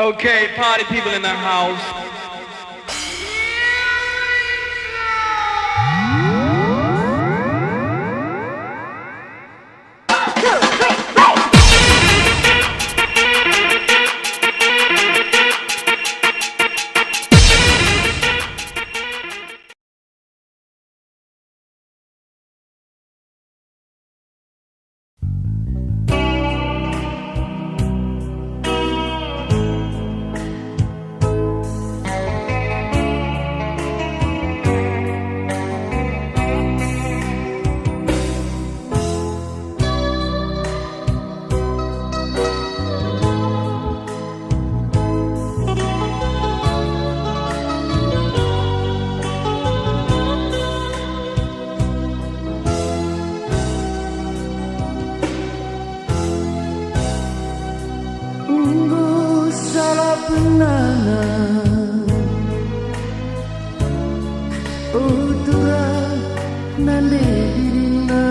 Okay, party people in the house. Utura nandirina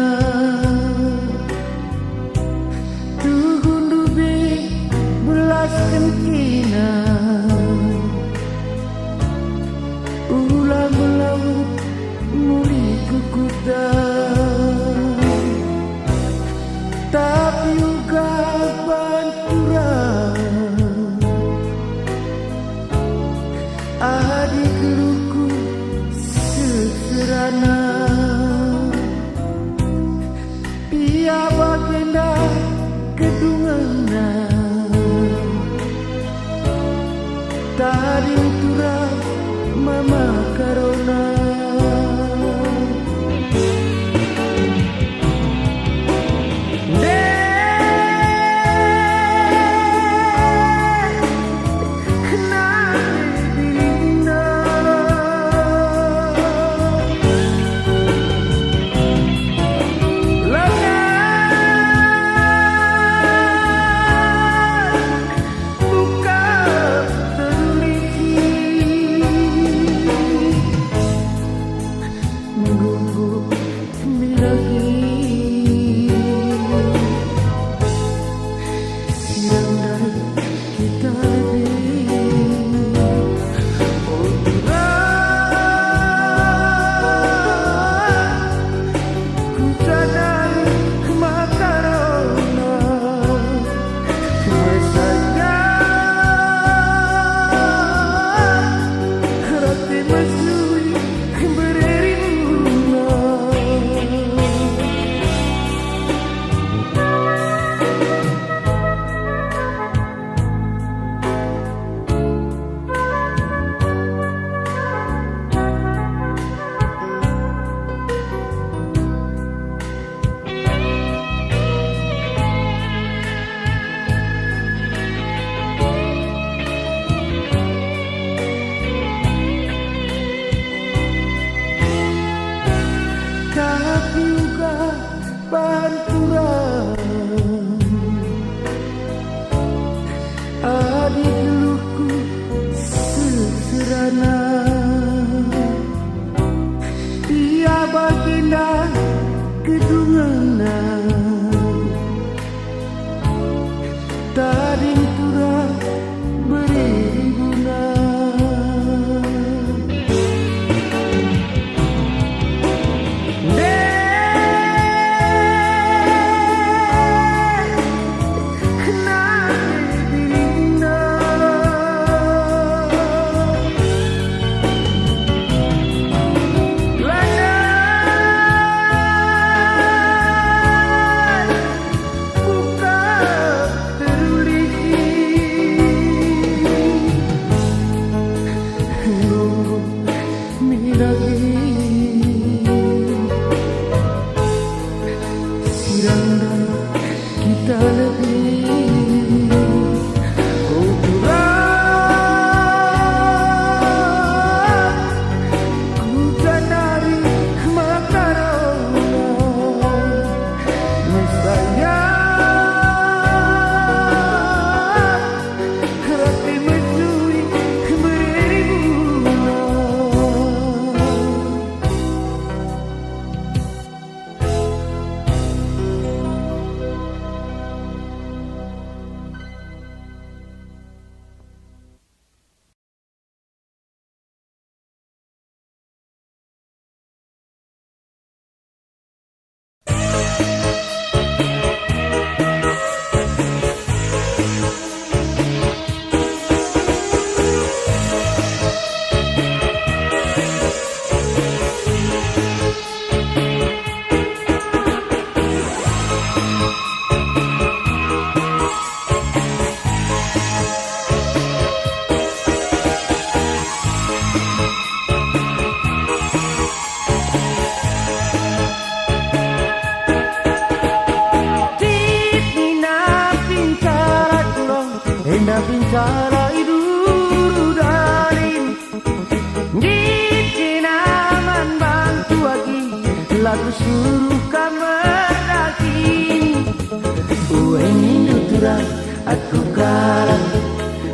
tugundubi belas kena ulang ulang muri kukuta tapi juga bantura adik luku seserana pia bagenda kedungana tadi tura mama karona adik luku seserana dia baginda kedungana taring tura beri guna buka terulih Endah pincara iduru dalin di kenaman bantu lagi lagu suruh kamar dakin ueng turang aku kalah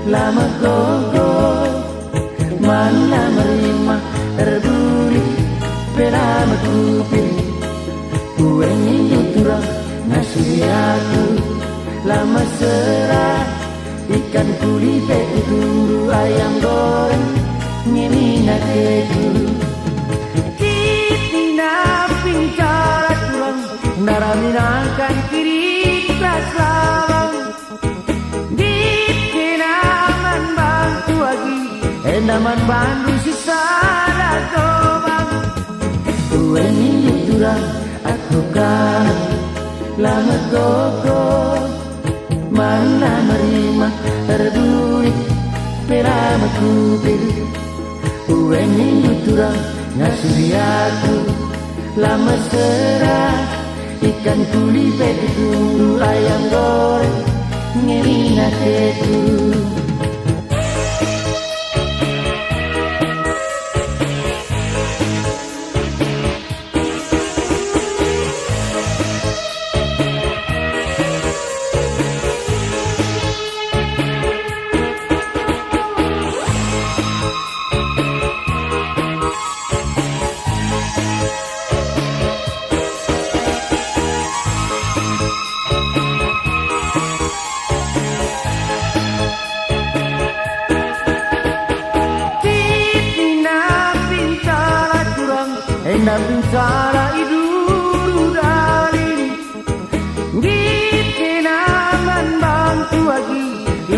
lama gogo mana merima terburi pelama kupil ueng turang nasi aku lama serah ikan kulipe uturu ayam goreng ngimina keju kitina pincara kurang naraminakan kiri kelas lawang di kenaman bantu lagi endaman bandu sisa datobang ueng ini turang aku kan lama gogo mana merima terburi pelama kupil ueng ini turang ngasih aku lama serah ikan kulipe ditunggu ayam goreng ngerina ketu endah pincara iduru dalin di kenaman bantu lagi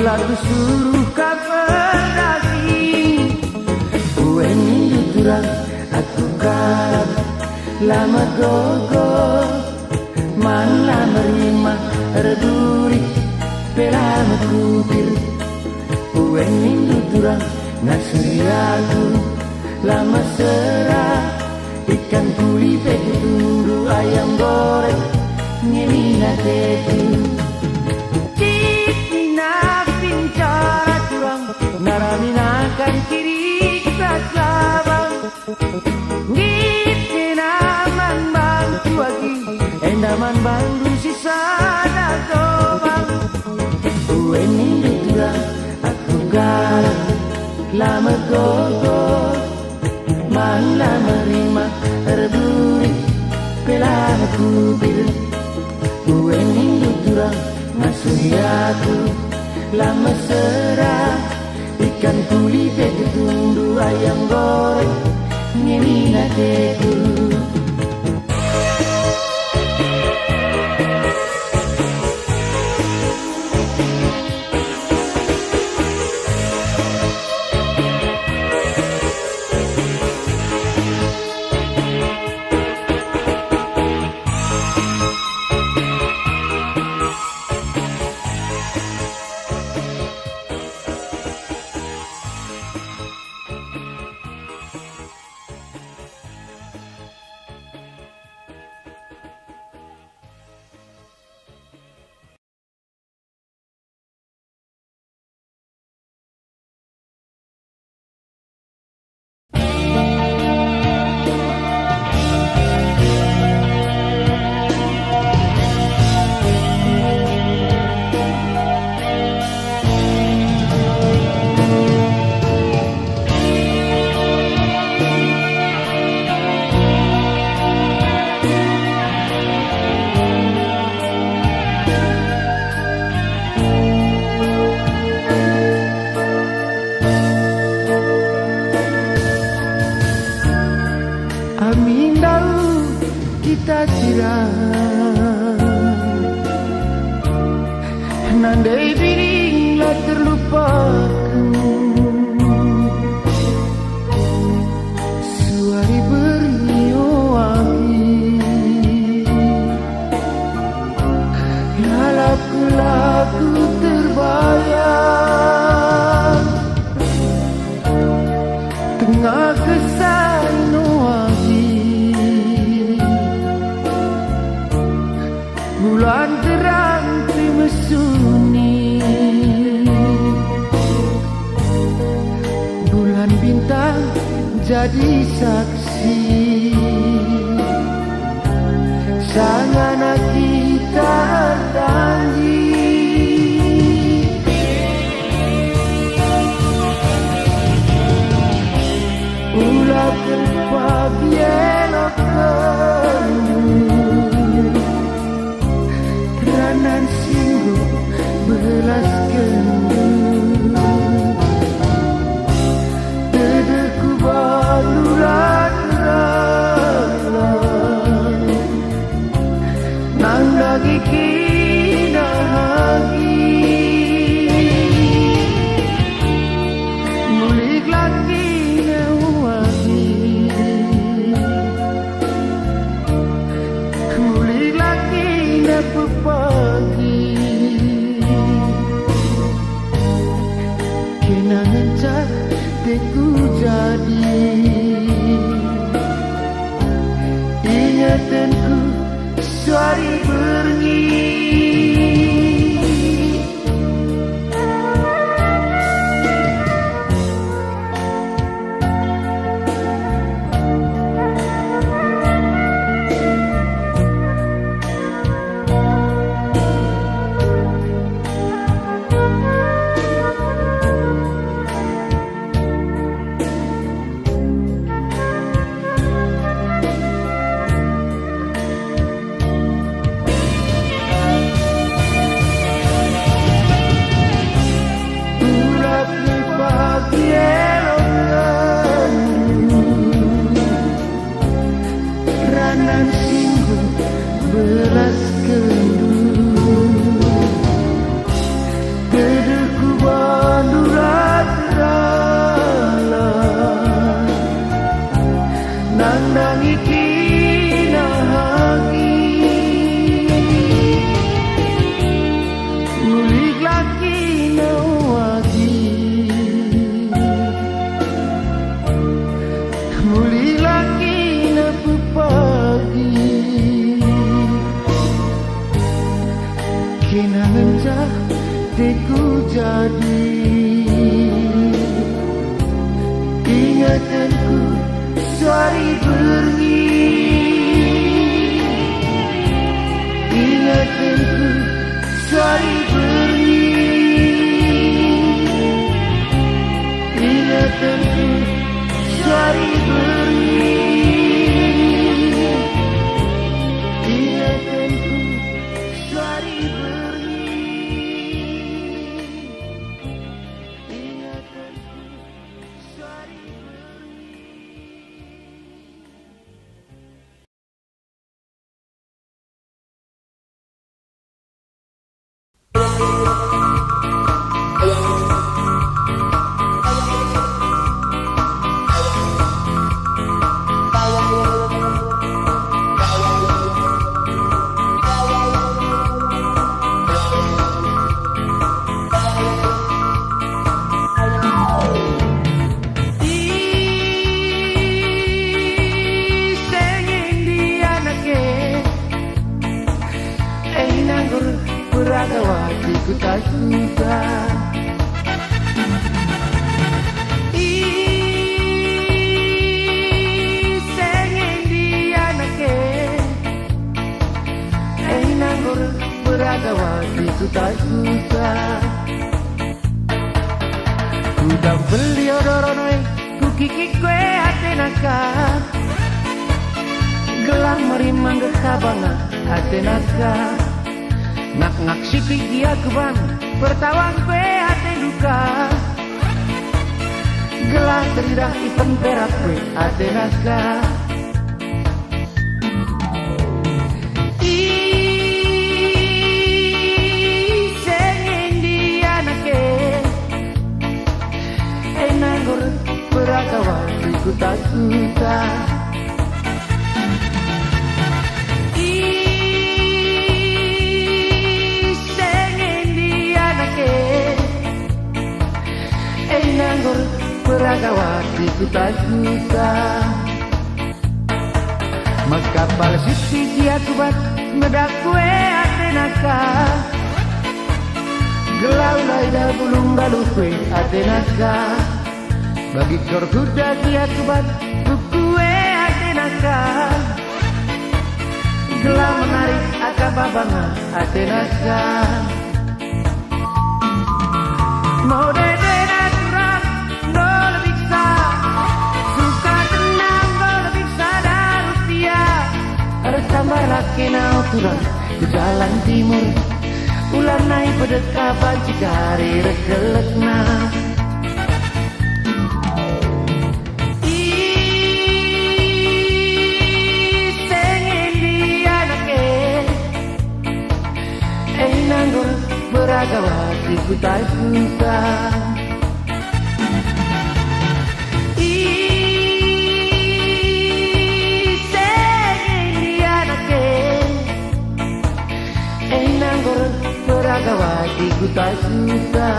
lagu suruh kabar dakin ueng ini turang aku kalah lama gogo mana merima reduri pelama kupil ueng ini turang ngasih aku lama serah ikan kulipe ditunggu ayam goreng ngimina keju kitina pincara kurang naraminakan kiri kelas labang di kenaman bantu lagi endaman bandu sisa datobang ueng ini turang aku galang lama gogo mana merima terburi pelama kupil ueng ini turang ngasih aku lama serah ikan kulipe ditunggu ayam goreng ngimina ketu kita tirang nandai biringlah terlupakan suari bernyowangi laku-laku terbayang tengah kesan bulan terang termesuni jadi saksi sangana kita janji ulah terpabielakan ranan singgung belas kendu tedeku baluran nang lagi kina lagi mulik lagi newagi mulik lagi nepepagi kenangan cantikku jadi ingatanku suari bernyi belas kendu tedeku banduran rala nandangi kina lagi ngulik lagi nawagi ngulik lagi napupagi kenangan cantikku jadi ingatanku suari bernyi ingatanku suari bernyi ingatanku suari bernyi ingatanku suari bernyi ingatanku suari bernyi. Ku tak suka sengen dia nake nanggur beradawati ku tak suka ku dah beli odoronoe ku kiki kue hati naka gelang merimang gekabanga hati naka nak sipik dia keban pertawang kue hati duka gelang teridah ipen perak kue hati naska sengen dia nake nanggur berakawati ku tak suka nanggur berakawati ku tak suka makapal sisi dia kubat medak kue ate naka gelau lai dah bulung galuh kue ate naka Bagi korku dagi akubat Bukue atenakan Gelam menarik akababangan atenakan Mau dede natural no lebih bisa Suka tenang no lebih bisa dan usia Harus tambah laki natural Ke jalan timur Ular naik pada kapan Cikari rekelekna Beragawati ku tak suka Beragawati ku tak suka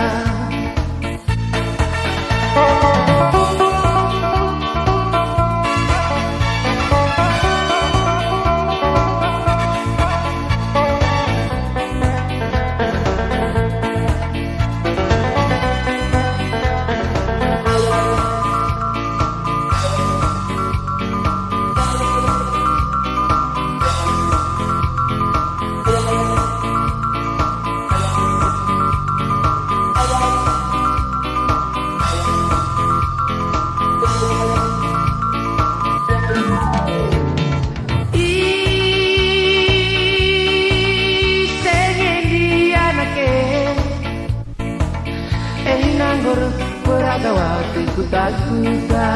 Beragawati ku tak suka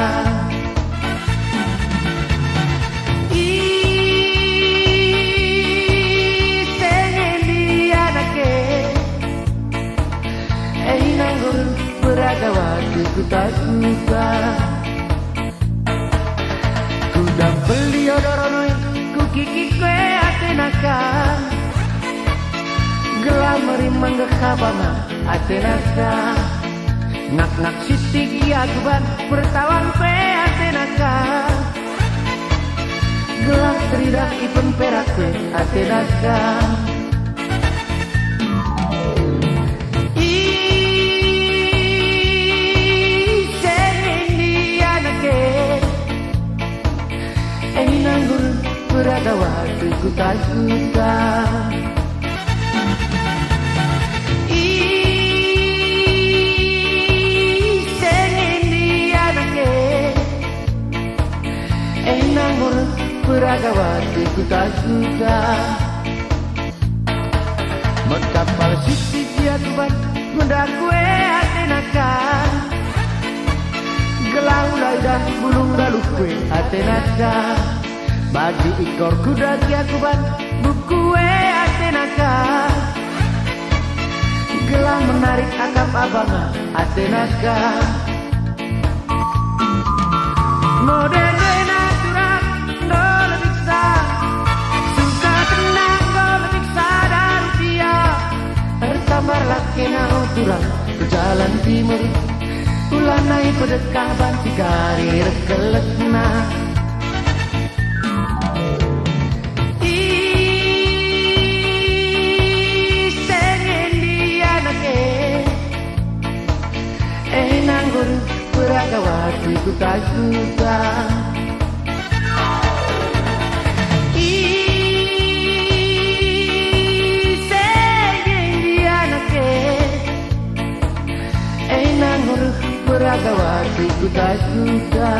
Beragawati ku tak suka Ku dah beli odoronoi Ku kiki kue atenakan Gelam merimang gekabana atenakan Nak-nak sitik yakuban Bertawan pe atenaka Gelang teridak ipen perak pe atenaka Senendianake Nanggur beradawati ku tak suka Beragawati ku tak suka Berkapal sisi kiatuban Mendakwe atenakan Gelau dan bulung dalukwe atenakan Bagi ikor kuda kiatuban Bukue atenakan Gelau menarik akap abangan atenakan Model Kamar laki natural ke jalan timur Ulah naik pedekaban Cikari rekelekna Senendianake Nanggur beragawati ku tak suka Beragawati ku tak suka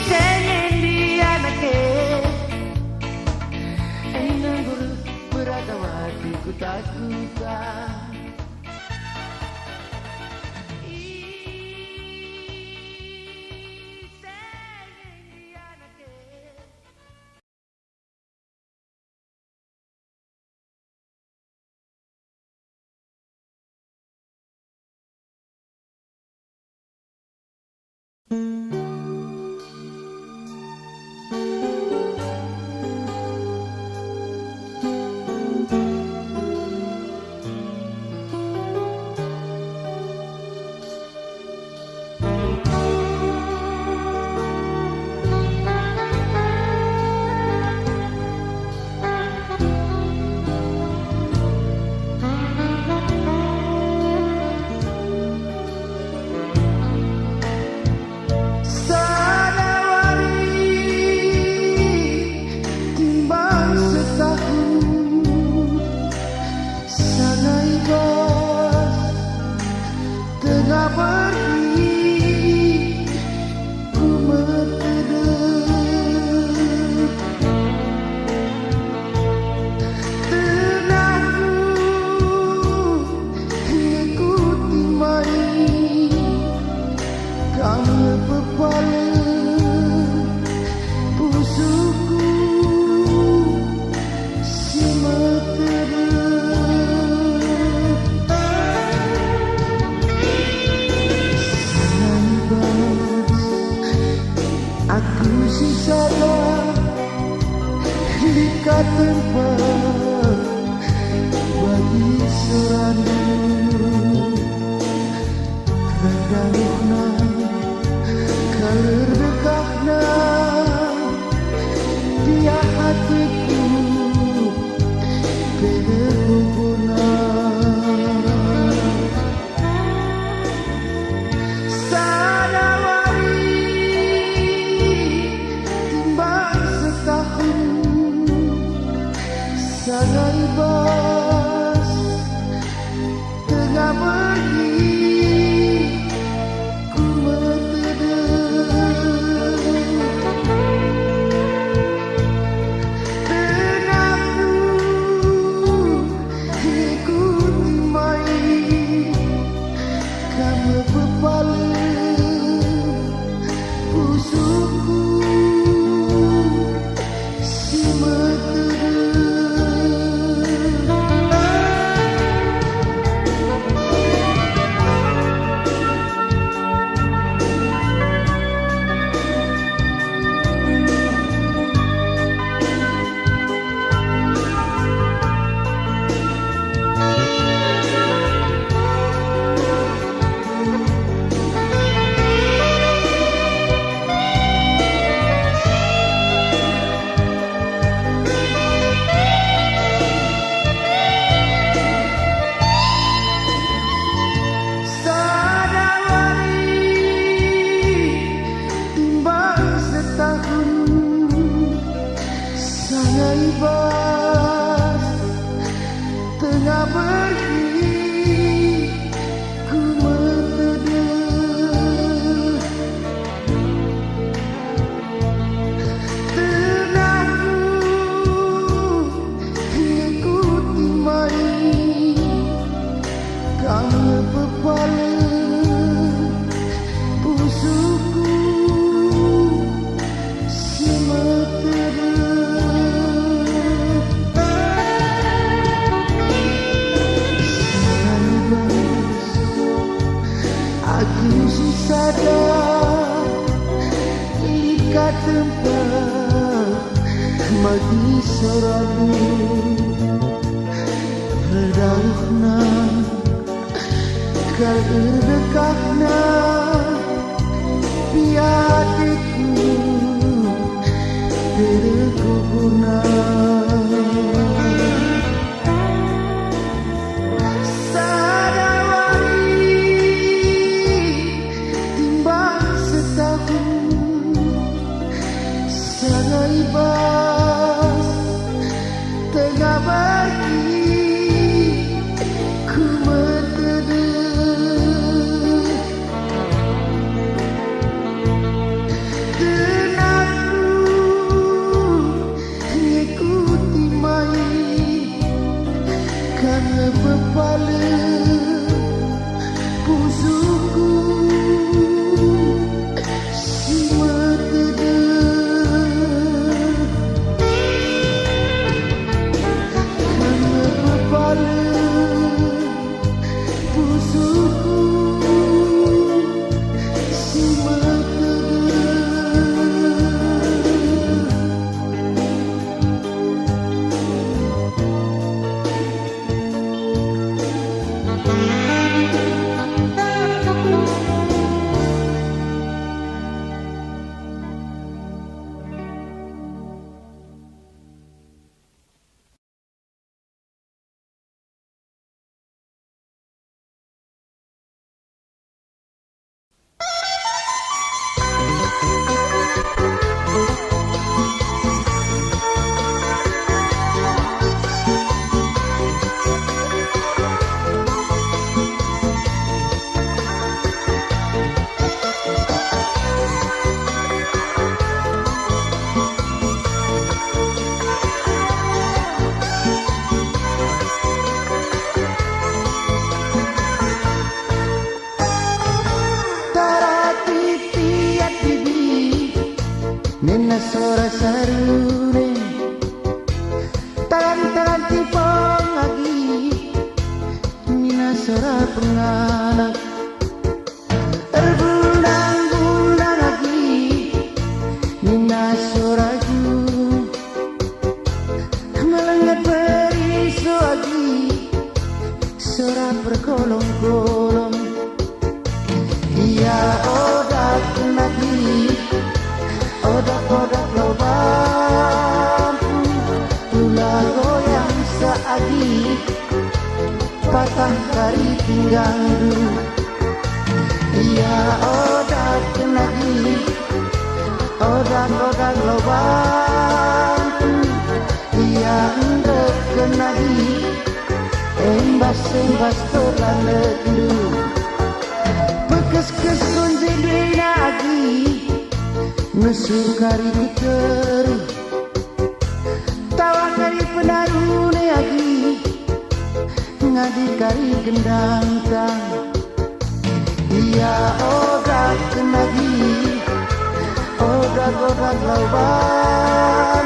Senendianake Nanggur beragawati ku tak suka Sikat tempat bagi serandu rendahna kalir dekahna dia hatiku berhubungan sangai bas tengah pergi ku metedeng tenangku ikuti main kamu berpaling pusukku si metedeng. Bas tengah pergi ku metedeng tenangku ikuti main kamu berpaling pusukku si metedeng. Aku sadar ikat tempat bagi serandu redahna kalir dekahna hatiku berkebunan. Bas tengah pergi ku metedeng tenangku ikuti main karena berpaling pusukku si metedeng. Nena sora sarune tangan tipong lagi Nina sora penganak terbulang-bulang lagi Nina sora ju bergolong-golong. Iya odak nadi, odak-odak lobang, tulah goyang saagi, patah kari pinggang dulu. Iya odak nadi, odak-odak lobang, iya ndek nadi, embas-embas terlalu dulu. Bekas-kes kunci lagi, mesur kari kuteri, tawa kari penarune lagi, ngadi kari gendang kang. Iya odak kenagi, odak-odak lauban,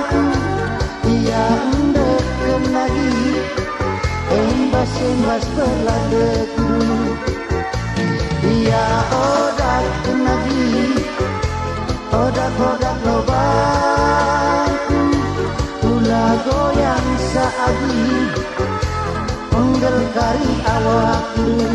iya ndek kenagi, embas-embas berladek dulu. Iya odak kenagi, odak-odak lauban, ulah goyang saagi, penggel kari awak dulu.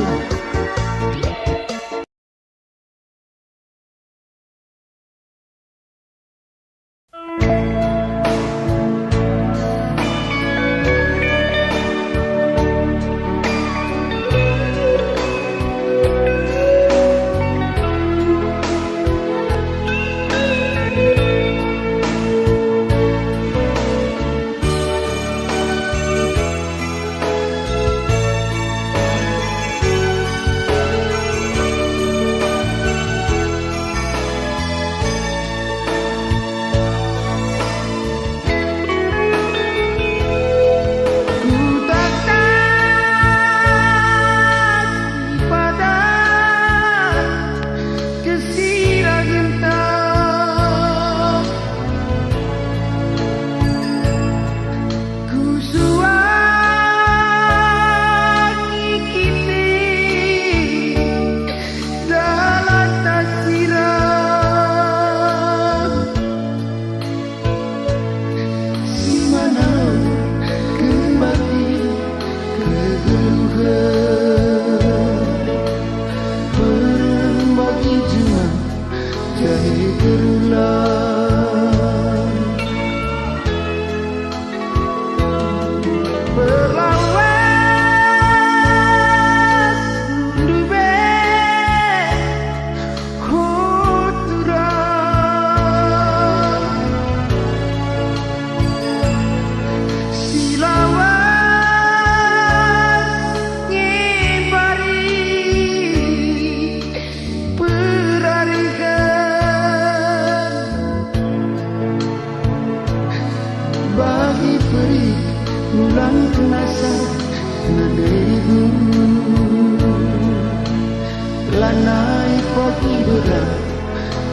Lanai pagi berat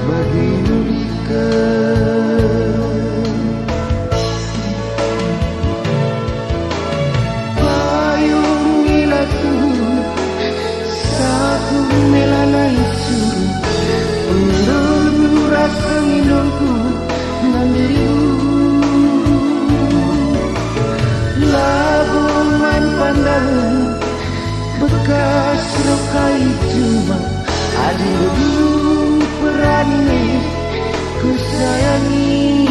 bagi nulika, payung ilaku satu melanai suru, menurut rasa minumku mandirimu, labuman pandangan bekas rokai cuma aduh dulu perani ku sayangi.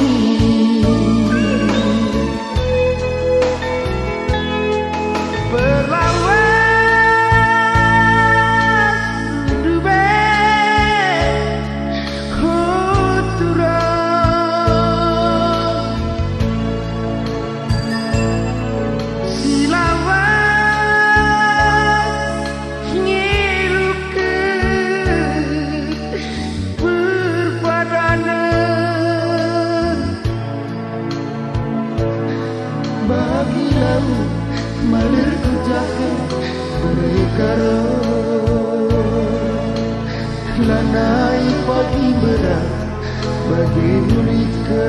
Berlawas dube kotoran silawan nyiruke berbadanan bagi laut malir kujakan berkara lanai pagi berat bagi nulika.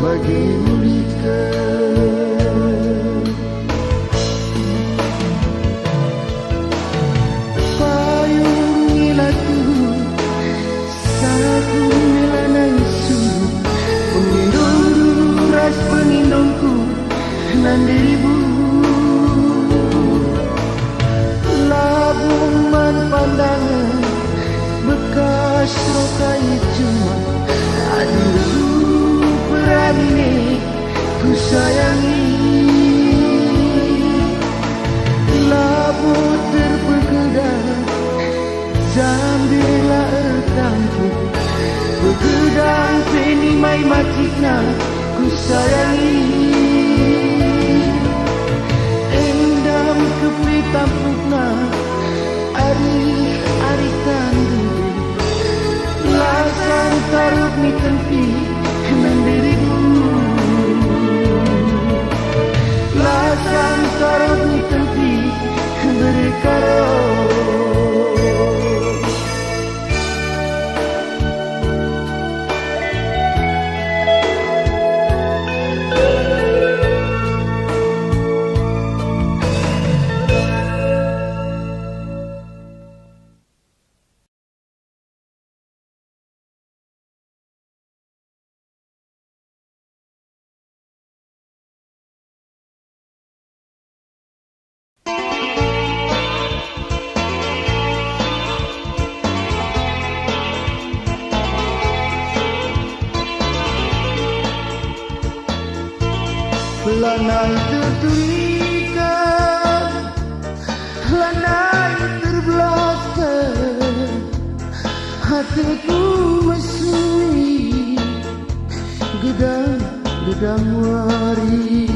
bagi mulika payung tu saku milana isu pengindung ras pengindungku nandiribu labungan pandangan bekas rokai cuma aduh perani ku sayangi labu terpegedang jambila ertangku begedang peni mai matikna ku sayangi endam kepitampukna ari tandu lasan taruh ni tempi mendiriku lasan taruh ni tempi berkaro lanai terturikan, lanai terbelakang, hatiku mesui, gedang wari,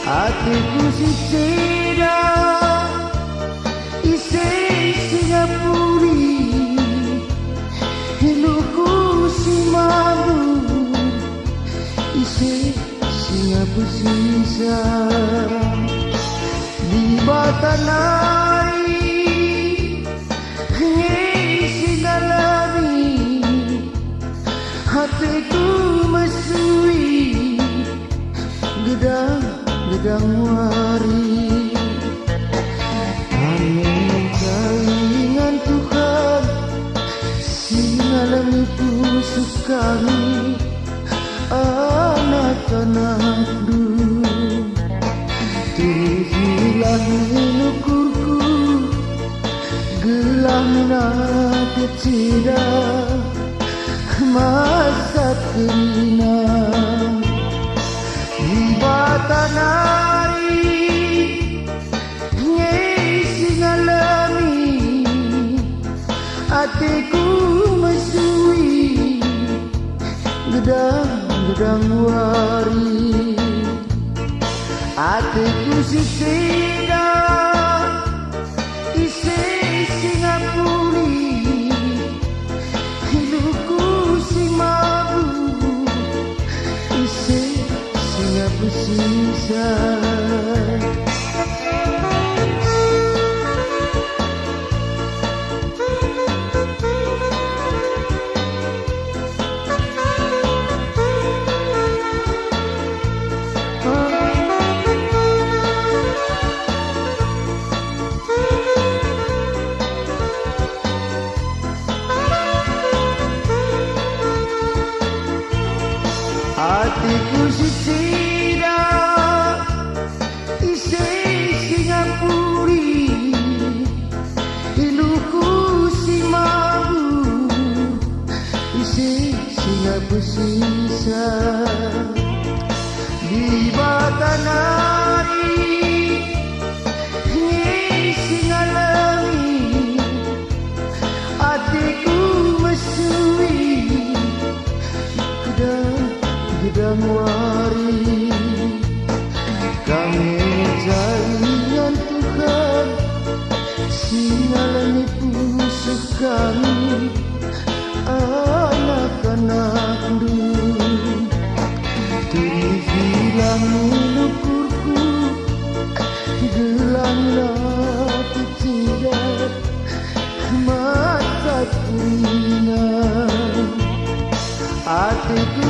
hatiku si cedak, isi Singapuri, hiluku si mabuk, isi bersisa di batanai ngisi ngalami hatiku mesui gedang wari angin kalingan Tuhan singalami pusuk kami anak-anak dulu terhilang nukurku gelang nak kecil masa kerinang di batanari ngisi ngalami hatiku mesui gedang wari hatiku si cedak isi Singapuri hidupku si mabuk isi Singapura sisa hatiku si cedak isi Singapuri hidupku si mabuk isi Singapura sisa di batanari ngisi ngalami hatiku mesui gedang wari kami jaringan Tuhan singalami pusuk kami anak-anak dulu terhilang nukurku gelanglah kecil mata kuningan hatiku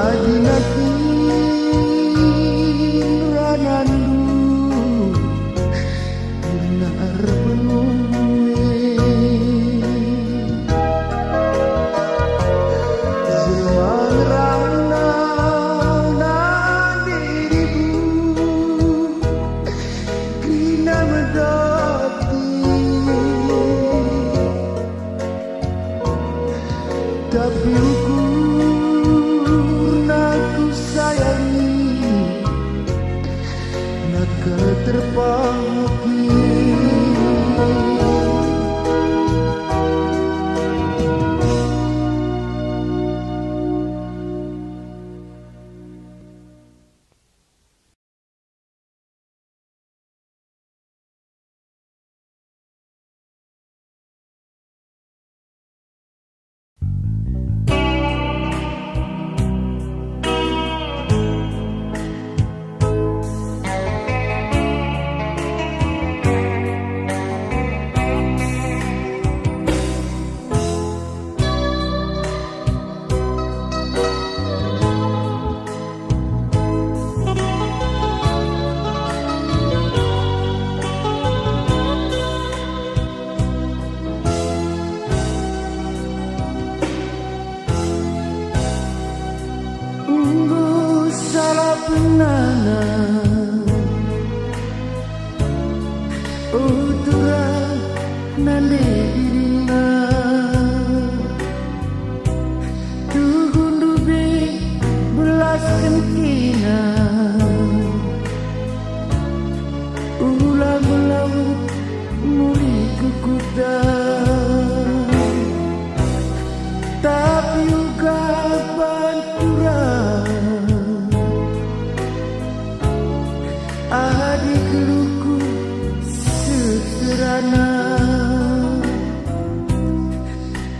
adinakin ranandu benar benue semangrana na dirimu kina medati tapi terpakai nana utura nande dirina tugundube belas kentina ulang-ulang muli kukuda tapi juga banturan adik luku sederhana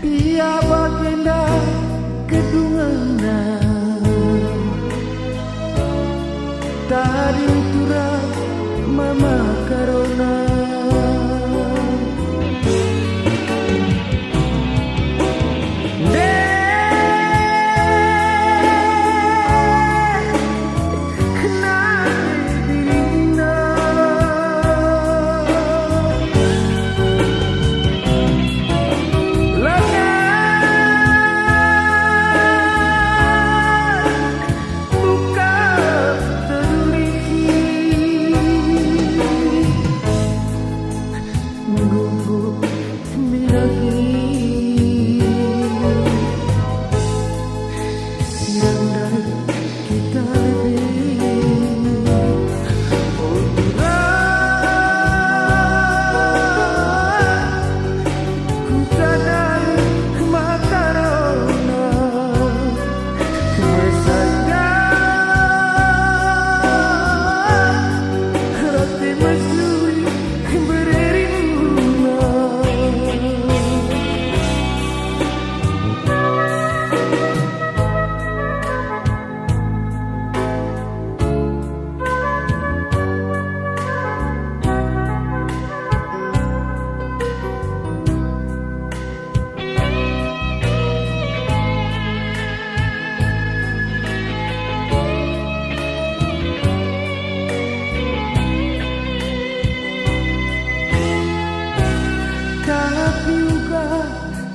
pia bagenda kedungana tadi utura mama karona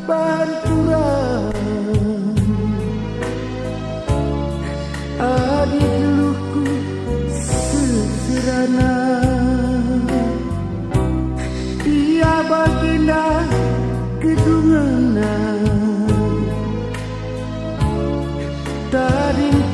banturan adik luku sederhana ia baginda kedungana tadi